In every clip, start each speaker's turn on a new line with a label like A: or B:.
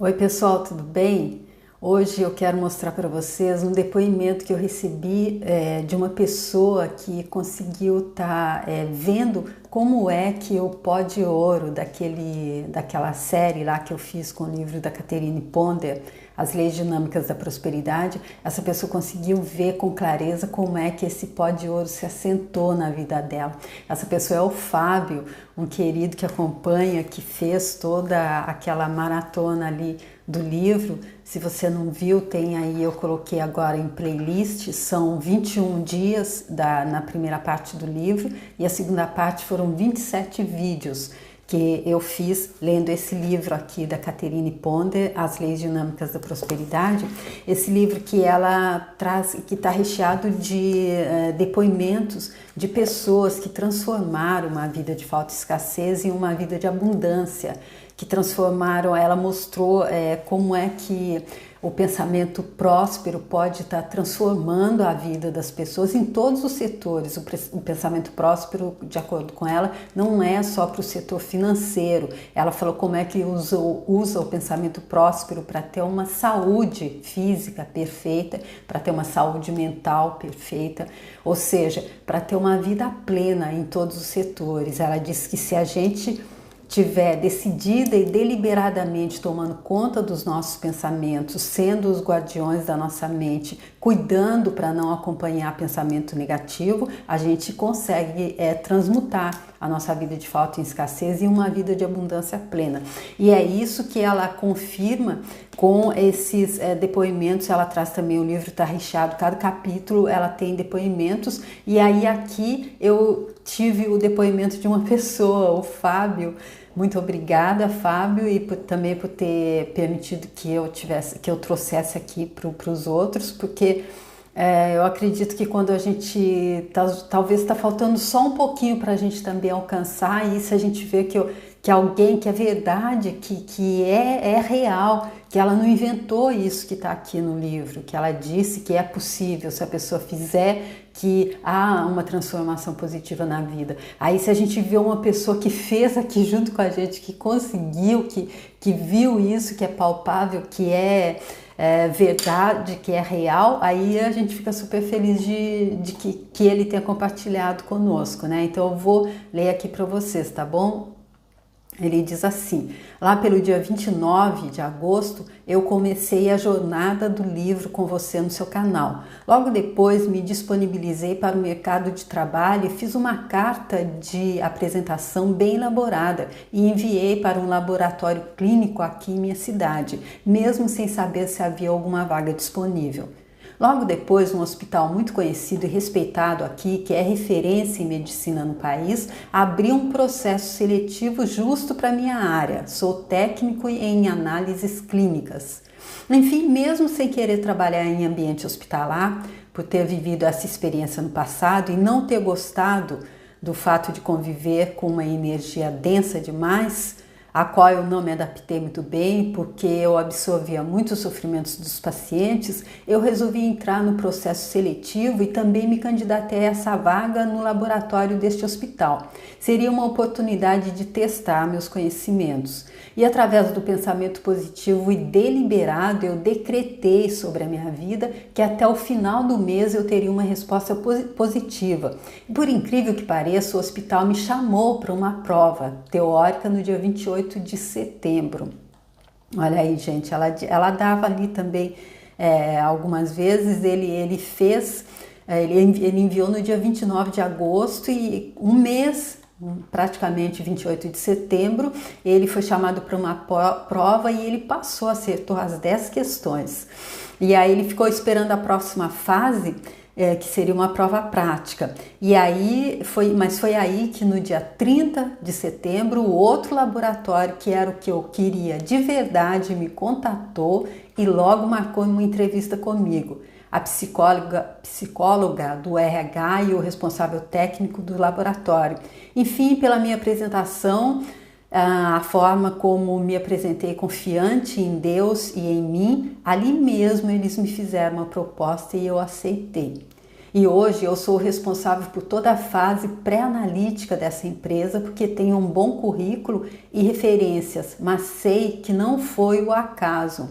A: Oi pessoal, tudo bem? Hoje eu quero mostrar para vocês um depoimento que eu recebi de uma pessoa que conseguiu estar vendo como é que o pó de ouro daquela série lá que eu fiz com o livro da Catherine Ponder, As Leis Dinâmicas da Prosperidade. Essa pessoa conseguiu ver com clareza como é que esse pó de ouro se assentou na vida dela. Essa pessoa é o Fábio, um querido que acompanha, que fez toda aquela maratona ali do livro. Se você não viu, tem aí, eu coloquei agora em playlist, são 21 dias na primeira parte do livro e a segunda parte foram 27 vídeos que eu fiz lendo esse livro aqui da Catherine Ponder, As Leis Dinâmicas da Prosperidade. Esse livro que ela traz, que está recheado de depoimentos de pessoas que transformaram uma vida de falta e escassez em uma vida de abundância, que transformaram, ela mostrou como é que o pensamento próspero pode estar transformando a vida das pessoas em todos os setores. O pensamento próspero, de acordo com ela, não é só para o setor financeiro. Ela falou como é que usa o pensamento próspero para ter uma saúde física perfeita, para ter uma saúde mental perfeita, ou seja, para ter uma vida plena em todos os setores. Ela disse que se a gente tiver decidida e deliberadamente tomando conta dos nossos pensamentos, sendo os guardiões da nossa mente, cuidando para não acompanhar pensamento negativo, a gente consegue transmutar a nossa vida de falta e escassez em uma vida de abundância plena. E é isso que ela confirma com esses depoimentos. Ela traz também, o livro está recheado, cada capítulo ela tem depoimentos, e aí aqui eu tive o depoimento de uma pessoa, o Fábio. Muito obrigada, Fábio, e também por ter permitido que eu trouxesse aqui para os outros, porque eu acredito que quando a gente talvez está faltando só um pouquinho para a gente também alcançar, e isso a gente vê que alguém, que é verdade, que é real, que ela não inventou isso que está aqui no livro, que ela disse que é possível se a pessoa fizer, que há uma transformação positiva na vida. Aí se a gente vê uma pessoa que fez aqui junto com a gente, que conseguiu, que viu isso, que é palpável, que é verdade, que é real, aí a gente fica super feliz de que ele tenha compartilhado conosco, né? Então eu vou ler aqui para vocês, tá bom? Ele diz assim: lá pelo dia 29 de agosto, eu comecei a jornada do livro com você no seu canal. Logo depois me disponibilizei para o mercado de trabalho e fiz uma carta de apresentação bem elaborada e enviei para um laboratório clínico aqui em minha cidade, mesmo sem saber se havia alguma vaga disponível. Logo depois, um hospital muito conhecido e respeitado aqui, que é referência em medicina no país, abriu um processo seletivo justo para minha área. Sou técnico em análises clínicas. Enfim, mesmo sem querer trabalhar em ambiente hospitalar, por ter vivido essa experiência no passado e não ter gostado do fato de conviver com uma energia densa demais, a qual eu não me adaptei muito bem, porque eu absorvia muitos sofrimentos dos pacientes, eu resolvi entrar no processo seletivo e também me candidatei a essa vaga no laboratório deste hospital. Seria uma oportunidade de testar meus conhecimentos. E através do pensamento positivo e deliberado, eu decretei sobre a minha vida que até o final do mês eu teria uma resposta positiva. E por incrível que pareça, o hospital me chamou para uma prova teórica no dia 28 de setembro. Olha aí, gente, ela dava ali também algumas vezes, ele fez, ele enviou no dia 29 de agosto e um mês, praticamente 28 de setembro, ele foi chamado para uma prova e ele passou, acertou as 10 questões. E aí ele ficou esperando a próxima fase, que seria uma prova prática. E aí mas foi aí que no dia 30 de setembro, o outro laboratório, que era o que eu queria de verdade, me contatou e logo marcou uma entrevista comigo. A psicóloga do RH e o responsável técnico do laboratório. Enfim, pela minha apresentação, a forma como me apresentei confiante em Deus e em mim, ali mesmo eles me fizeram uma proposta e eu aceitei. E hoje eu sou responsável por toda a fase pré-analítica dessa empresa, porque tenho um bom currículo e referências, mas sei que não foi o acaso.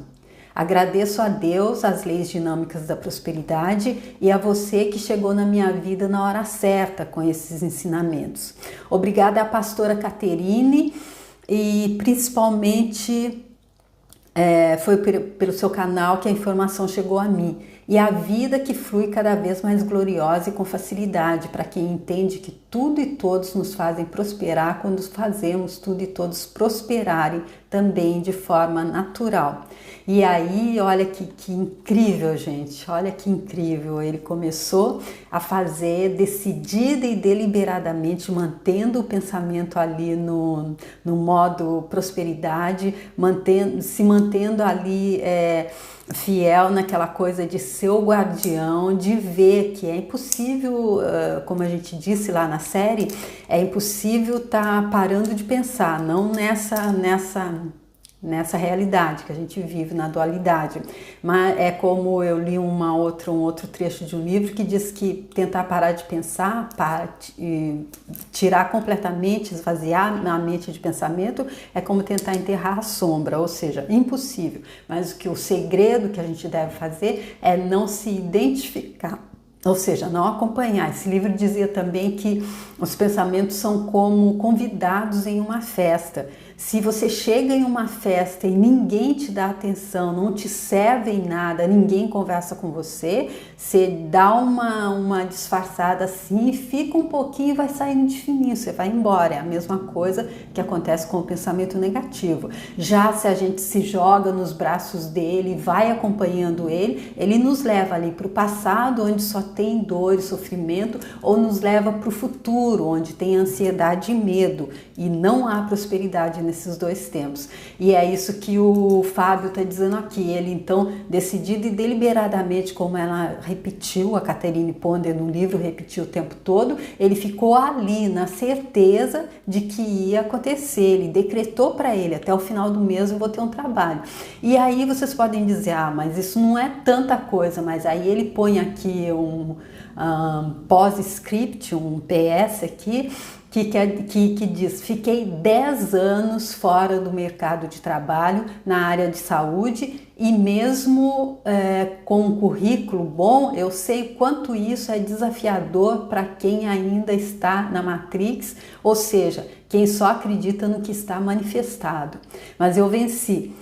A: Agradeço a Deus, as leis dinâmicas da prosperidade e a você que chegou na minha vida na hora certa com esses ensinamentos. Obrigada à pastora Caterine e principalmente foi pelo seu canal que a informação chegou a mim. E a vida que flui cada vez mais gloriosa e com facilidade para quem entende que tudo e todos nos fazem prosperar quando fazemos tudo e todos prosperarem também de forma natural. E aí, olha que incrível, gente, olha que incrível. Ele começou a fazer decidida e deliberadamente, mantendo o pensamento ali no modo prosperidade, se mantendo ali fiel naquela coisa de ser o guardião, de ver que é impossível, como a gente disse lá na série, é impossível estar parando de pensar, não nessa realidade que a gente vive, na dualidade. Mas é como eu li um outro trecho de um livro que diz que tentar parar de pensar, tirar completamente, esvaziar a mente de pensamento, é como tentar enterrar a sombra, ou seja, impossível. Mas o segredo que a gente deve fazer é não se identificar, ou seja, não acompanhar. Esse livro dizia também que os pensamentos são como convidados em uma festa. Se você chega em uma festa e ninguém te dá atenção, não te serve em nada, ninguém conversa com você, você dá uma disfarçada assim, fica um pouquinho e vai saindo de fininho, você vai embora. É a mesma coisa que acontece com o pensamento negativo. Já se a gente se joga nos braços dele, vai acompanhando ele, ele nos leva ali para o passado, onde só tem dor e sofrimento, ou nos leva para o futuro, onde tem ansiedade e medo, e não há prosperidade nesses dois tempos. E é isso que o Fábio está dizendo aqui. Ele então, decidido e deliberadamente, como ela repetiu, a Caterine Ponder no livro repetiu o tempo todo, ele ficou ali na certeza de que ia acontecer. Ele decretou para ele, até o final do mês eu vou ter um trabalho. E aí vocês podem dizer, mas isso não é tanta coisa, mas aí ele põe aqui um pós-script, um PS aqui, que diz: fiquei 10 anos fora do mercado de trabalho na área de saúde e mesmo com um currículo bom, eu sei quanto isso é desafiador para quem ainda está na Matrix, ou seja, quem só acredita no que está manifestado. Mas eu venci.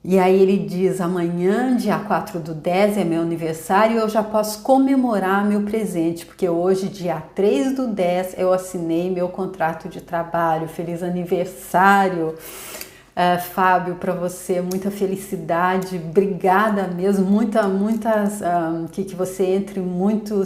A: E aí ele diz: amanhã, dia 4/10, é meu aniversário e eu já posso comemorar meu presente, porque hoje, dia 3/10, eu assinei meu contrato de trabalho. Feliz aniversário, Fábio, para você, muita felicidade, obrigada mesmo, que você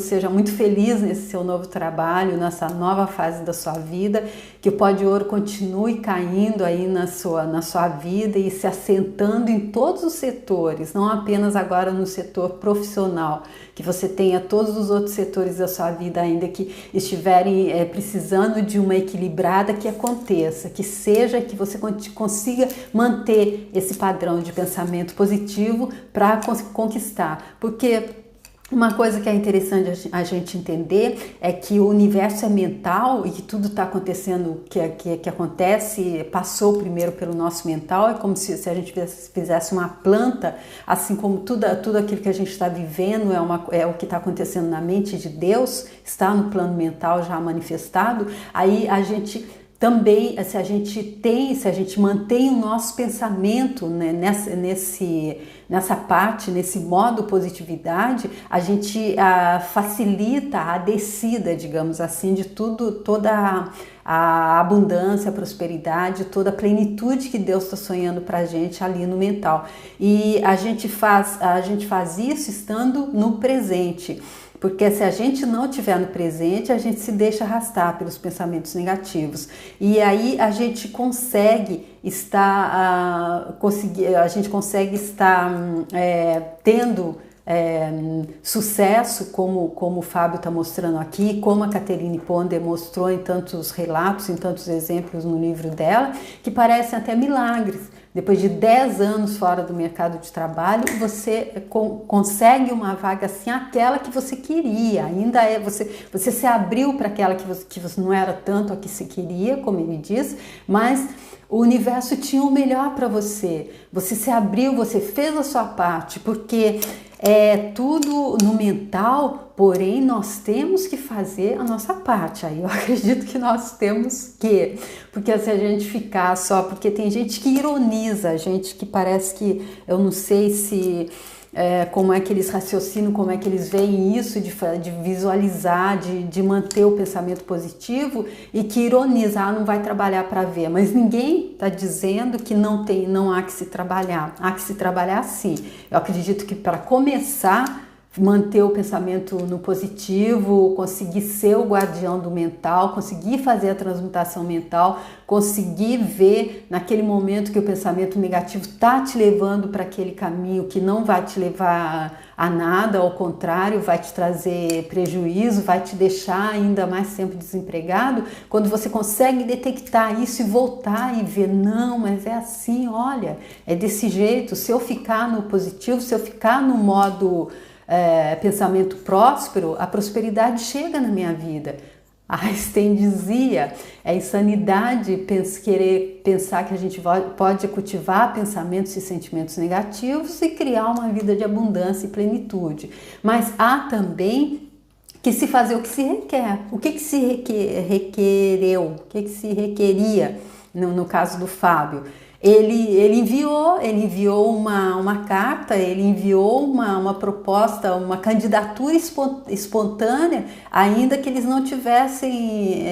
A: seja muito feliz nesse seu novo trabalho, nessa nova fase da sua vida, que o pó de ouro continue caindo aí na sua vida e se assentando em todos os setores, não apenas agora no setor profissional, que você tenha todos os outros setores da sua vida ainda que estiverem precisando de uma equilibrada, que aconteça, que você consiga manter esse padrão de pensamento positivo para conquistar, porque uma coisa que é interessante a gente entender é que o universo é mental e que tudo está acontecendo, que acontece, passou primeiro pelo nosso mental. É como se a gente fizesse uma planta, assim como tudo aquilo que a gente está vivendo é o que está acontecendo na mente de Deus, está no plano mental já manifestado. Aí a gente também, se a gente mantém o nosso pensamento, né, nessa parte, nesse modo positividade, a gente facilita a descida, digamos assim, de toda a abundância, a prosperidade, toda a plenitude que Deus está sonhando para a gente ali no mental. E a gente faz isso estando no presente. Porque se a gente não estiver no presente, a gente se deixa arrastar pelos pensamentos negativos. E aí a gente consegue estar tendo sucesso, como o Fábio está mostrando aqui, como a Caterine Ponder mostrou em tantos relatos, em tantos exemplos no livro dela, que parecem até milagres. depois de 10 anos fora do mercado de trabalho, você consegue uma vaga assim, aquela que você queria. Ainda é, você se abriu para aquela que você não era tanto a que se queria, como ele diz, mas o universo tinha o melhor para você. Você se abriu, você fez a sua parte, porque é tudo no mental, porém nós temos que fazer a nossa parte. Aí eu acredito que nós temos que, porque se a gente ficar só, porque tem gente que ironiza, a gente que parece que, eu não sei se como é que eles raciocinam, como é que eles veem isso, de visualizar, de manter o pensamento positivo, e que ironiza, não vai trabalhar para ver, mas ninguém está dizendo que não há que se trabalhar sim. Eu acredito que para começar, manter o pensamento no positivo, conseguir ser o guardião do mental, conseguir fazer a transmutação mental, conseguir ver naquele momento que o pensamento negativo está te levando para aquele caminho que não vai te levar a nada, ao contrário, vai te trazer prejuízo, vai te deixar ainda mais tempo desempregado. Quando você consegue detectar isso e voltar e ver, não, mas é assim, olha, é desse jeito, se eu ficar no positivo, se eu ficar no modo pensamento próspero, a prosperidade chega na minha vida. Einstein dizia, é insanidade querer pensar que a gente pode cultivar pensamentos e sentimentos negativos e criar uma vida de abundância e plenitude. Mas há também que se fazer o que se requer. O que se requereu? O que se requeria no caso do Fábio? Ele enviou uma carta, ele enviou uma proposta, uma candidatura espontânea, ainda que eles não tivessem,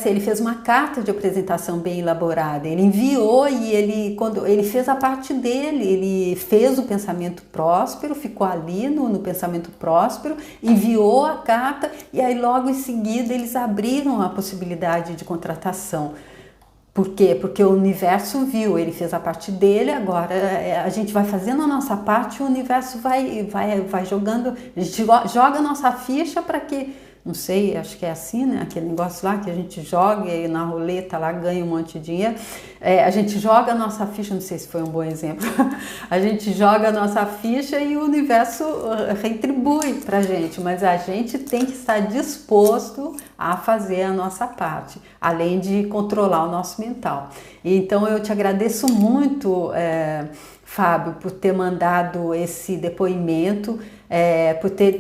A: ele fez uma carta de apresentação bem elaborada, ele enviou e quando ele fez a parte dele, ele fez o pensamento próspero, ficou ali no pensamento próspero, enviou a carta e aí logo em seguida eles abriram a possibilidade de contratação. Por quê? Porque o universo viu, ele fez a parte dele, agora a gente vai fazendo a nossa parte, o universo vai jogando, a gente joga a nossa ficha para que, não sei, acho que é assim, né? Aquele negócio lá que a gente joga e na roleta lá ganha um monte de dinheiro. A gente joga a nossa ficha, não sei se foi um bom exemplo, a gente joga a nossa ficha e o universo retribui pra gente, mas a gente tem que estar disposto a fazer a nossa parte, além de controlar o nosso mental. Então eu te agradeço muito, Fábio, por ter mandado esse depoimento,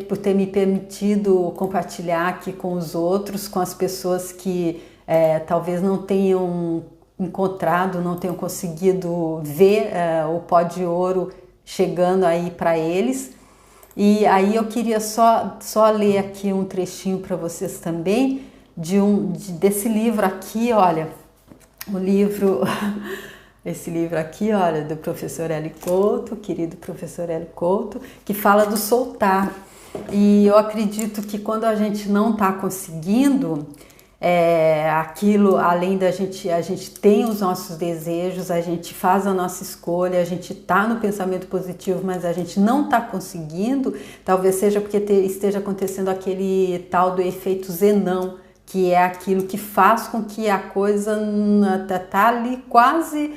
A: por ter me permitido compartilhar aqui com os outros, com as pessoas que talvez não tenham encontrado, não tenham conseguido ver o pó de ouro chegando aí para eles. E aí eu queria só ler aqui um trechinho para vocês também desse livro aqui, olha, o livro esse livro aqui, olha, do professor Hélio Couto, querido professor Hélio Couto, que fala do soltar. E eu acredito que quando a gente não está conseguindo aquilo, além da gente, a gente tem os nossos desejos, a gente faz a nossa escolha, a gente está no pensamento positivo, mas a gente não está conseguindo, talvez seja porque esteja acontecendo aquele tal do efeito Zenão, que é aquilo que faz com que a coisa tá ali quase,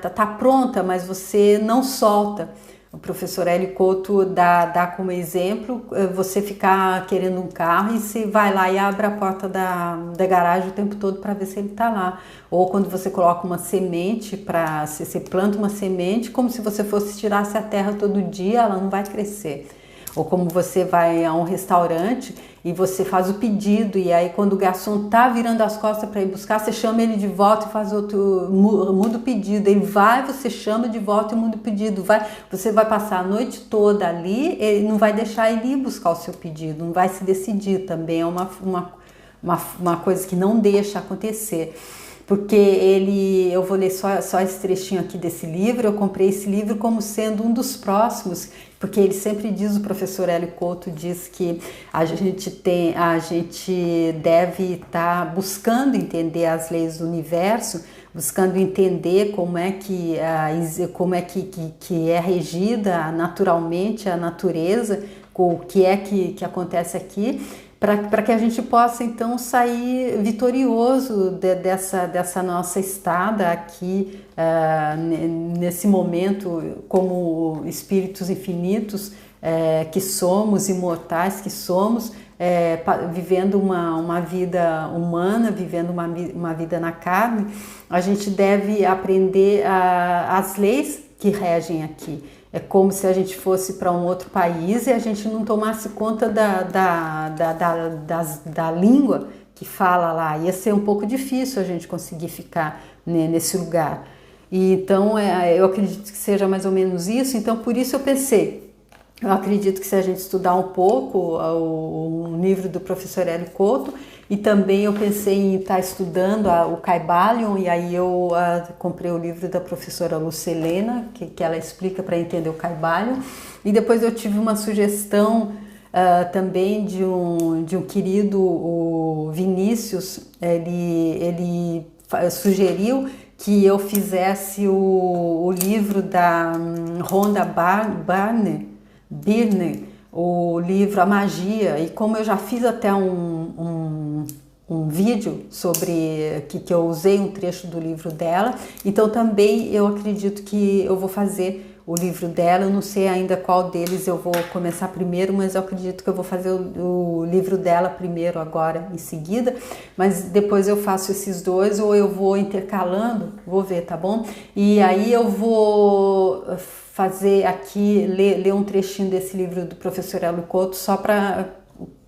A: tá pronta, mas você não solta. O professor Hélio Couto dá como exemplo você ficar querendo um carro e você vai lá e abre a porta da garagem o tempo todo para ver se ele está lá. Ou quando você coloca uma semente, você planta uma semente, como se você fosse tirasse a terra todo dia, ela não vai crescer. Ou como você vai a um restaurante e você faz o pedido e aí quando o garçom tá virando as costas para ir buscar, você chama ele de volta e faz muda o pedido. Ele vai, você chama de volta e muda o pedido. Você vai passar a noite toda ali, ele não vai deixar ele ir buscar o seu pedido, não vai se decidir também. É uma coisa que não deixa acontecer. Porque eu vou ler só esse trechinho aqui desse livro, eu comprei esse livro como sendo um dos próximos, porque ele sempre diz, o professor Hélio Couto diz que a gente deve estar buscando entender as leis do universo, buscando entender como é que é regida naturalmente a natureza, o que é que acontece aqui, para que a gente possa então sair vitorioso dessa nossa estada aqui, nesse momento, como espíritos infinitos que somos, imortais que somos, vivendo uma vida humana, vivendo uma vida na carne. A gente deve aprender as leis que regem aqui. É como se a gente fosse para um outro país e a gente não tomasse conta da língua que fala lá. Ia ser um pouco difícil a gente conseguir ficar, né, nesse lugar. E então, eu acredito que seja mais ou menos isso. Então, por isso eu pensei, eu acredito que se a gente estudar um pouco o livro do professor Hélio Couto, e também eu pensei em estar estudando o Kybalion, e aí eu comprei o livro da professora Lucilena, que ela explica para entender o Kybalion. E depois eu tive uma sugestão também de um querido, o Vinícius. Ele sugeriu que eu fizesse o livro da Rhonda Byrne, o livro A Magia, e como eu já fiz até um vídeo sobre que eu usei um trecho do livro dela, então também eu acredito que eu vou fazer o livro dela. Eu não sei ainda qual deles eu vou começar primeiro, mas eu acredito que eu vou fazer o livro dela primeiro, agora em seguida, mas depois eu faço esses dois, ou eu vou intercalando, vou ver, tá bom? E aí eu vou fazer aqui, ler um trechinho desse livro do professor Hélio Couto, só para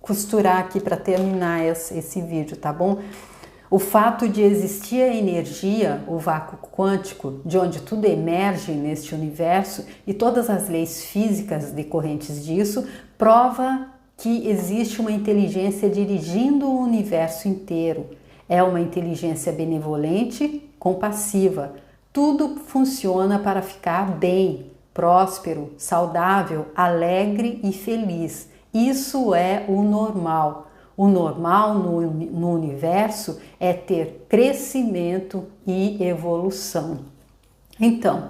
A: costurar aqui, para terminar esse vídeo, tá bom? O fato de existir a energia, o vácuo quântico, de onde tudo emerge neste universo, e todas as leis físicas decorrentes disso, prova que existe uma inteligência dirigindo o universo inteiro. É uma inteligência benevolente, compassiva. Tudo funciona para ficar bem, próspero, saudável, alegre e feliz. Isso é o normal. O normal no universo é ter crescimento e evolução. Então,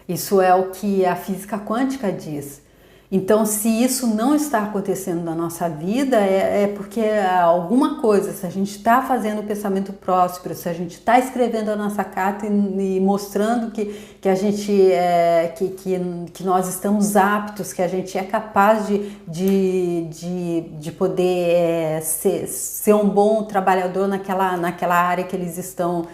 A: isso é o que a física quântica diz. Então, se isso não está acontecendo na nossa vida, é porque alguma coisa, se a gente está fazendo o pensamento próspero, se a gente está escrevendo a nossa carta e mostrando que a gente que nós estamos aptos, que a gente é capaz de poder ser um bom trabalhador naquela área que eles estão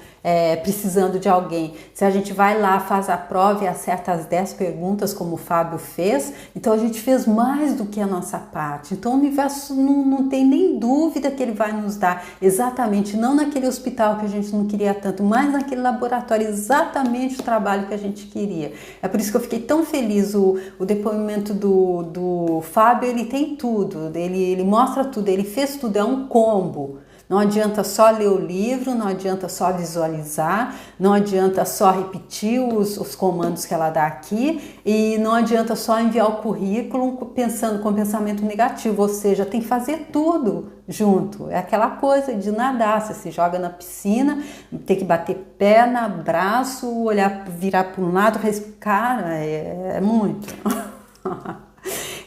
A: precisando de alguém. Se a gente vai lá, faz a prova e acerta as 10 perguntas, como o Fábio fez, então a gente fez mais do que a nossa parte. Então o universo não tem nem dúvida que ele vai nos dar exatamente, não naquele hospital que a gente não queria tanto, mas naquele laboratório, exatamente o trabalho que a gente queria. É por isso que eu fiquei tão feliz. O depoimento do Fábio, ele tem tudo, ele mostra tudo, ele fez tudo, é um combo. Não adianta só ler o livro, não adianta só visualizar, não adianta só repetir os comandos que ela dá aqui, e não adianta só enviar o currículo pensando com pensamento negativo, ou seja, tem que fazer tudo junto. É aquela coisa de nadar, você se joga na piscina, tem que bater perna, braço, olhar, virar para um lado, cara, é muito.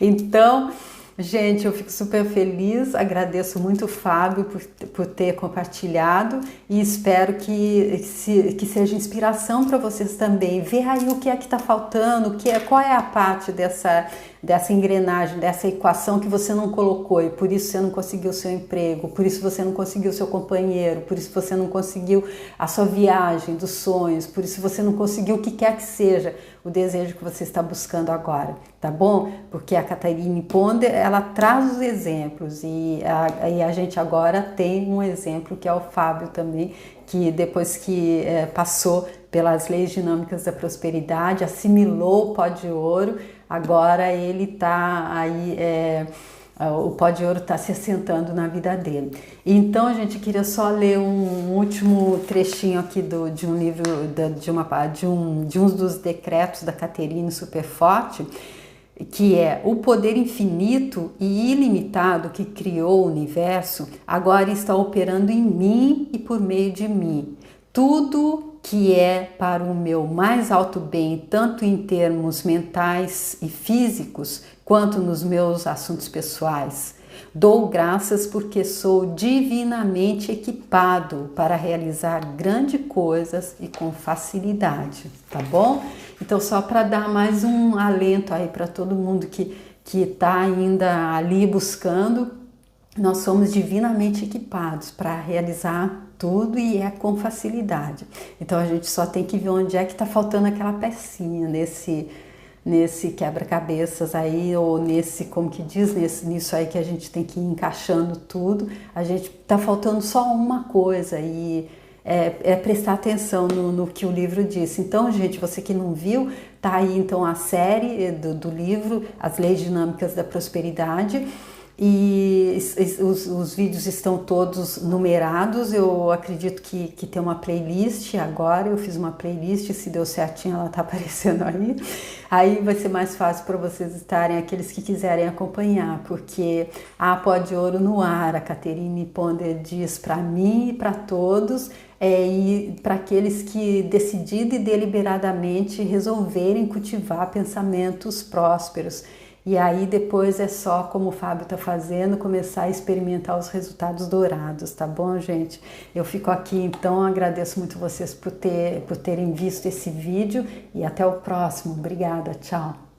A: Então, gente, eu fico super feliz, agradeço muito o Fábio por ter compartilhado, e espero que seja inspiração para vocês também. Ver aí o que é que está faltando, qual é a parte dessa engrenagem, dessa equação que você não colocou, e por isso você não conseguiu o seu emprego, por isso você não conseguiu o seu companheiro, por isso você não conseguiu a sua viagem dos sonhos, por isso você não conseguiu o que quer que seja o desejo que você está buscando agora, tá bom? Porque a Catherine Ponder, ela traz os exemplos, e a gente agora tem um exemplo que é o Fábio também, que depois que passou pelas leis dinâmicas da prosperidade, assimilou o pó de ouro, agora ele está aí, o pó de ouro está se assentando na vida dele. Então, gente, queria só ler um último trechinho aqui de um livro, de um dos decretos da Catherine Superforte, que é: o poder infinito e ilimitado que criou o universo agora está operando em mim e por meio de mim. Tudo que é para o meu mais alto bem, tanto em termos mentais e físicos, quanto nos meus assuntos pessoais. Dou graças porque sou divinamente equipado para realizar grandes coisas e com facilidade, tá bom? Então, só para dar mais um alento aí para todo mundo que está ainda ali buscando, nós somos divinamente equipados para realizar tudo e é com facilidade. Então a gente só tem que ver onde é que está faltando aquela pecinha nesse quebra-cabeças aí, ou nesse, como que diz, nisso aí que a gente tem que ir encaixando tudo. A gente tá faltando só uma coisa e é prestar atenção no que o livro disse. Então, gente, você que não viu, tá aí então a série do livro As Leis Dinâmicas da Prosperidade. E os vídeos estão todos numerados. Eu acredito que tem uma playlist agora. Eu fiz uma playlist, se deu certinho, ela tá aparecendo aí. Aí vai ser mais fácil para vocês estarem, aqueles que quiserem acompanhar, porque a Pó de Ouro no ar, a Catherine Ponder diz para mim e para todos, e para aqueles que decidido e deliberadamente resolverem cultivar pensamentos prósperos. E aí depois é só, como o Fábio está fazendo, começar a experimentar os resultados dourados, tá bom, gente? Eu fico aqui, então, agradeço muito vocês por terem visto esse vídeo e até o próximo. Obrigada, tchau!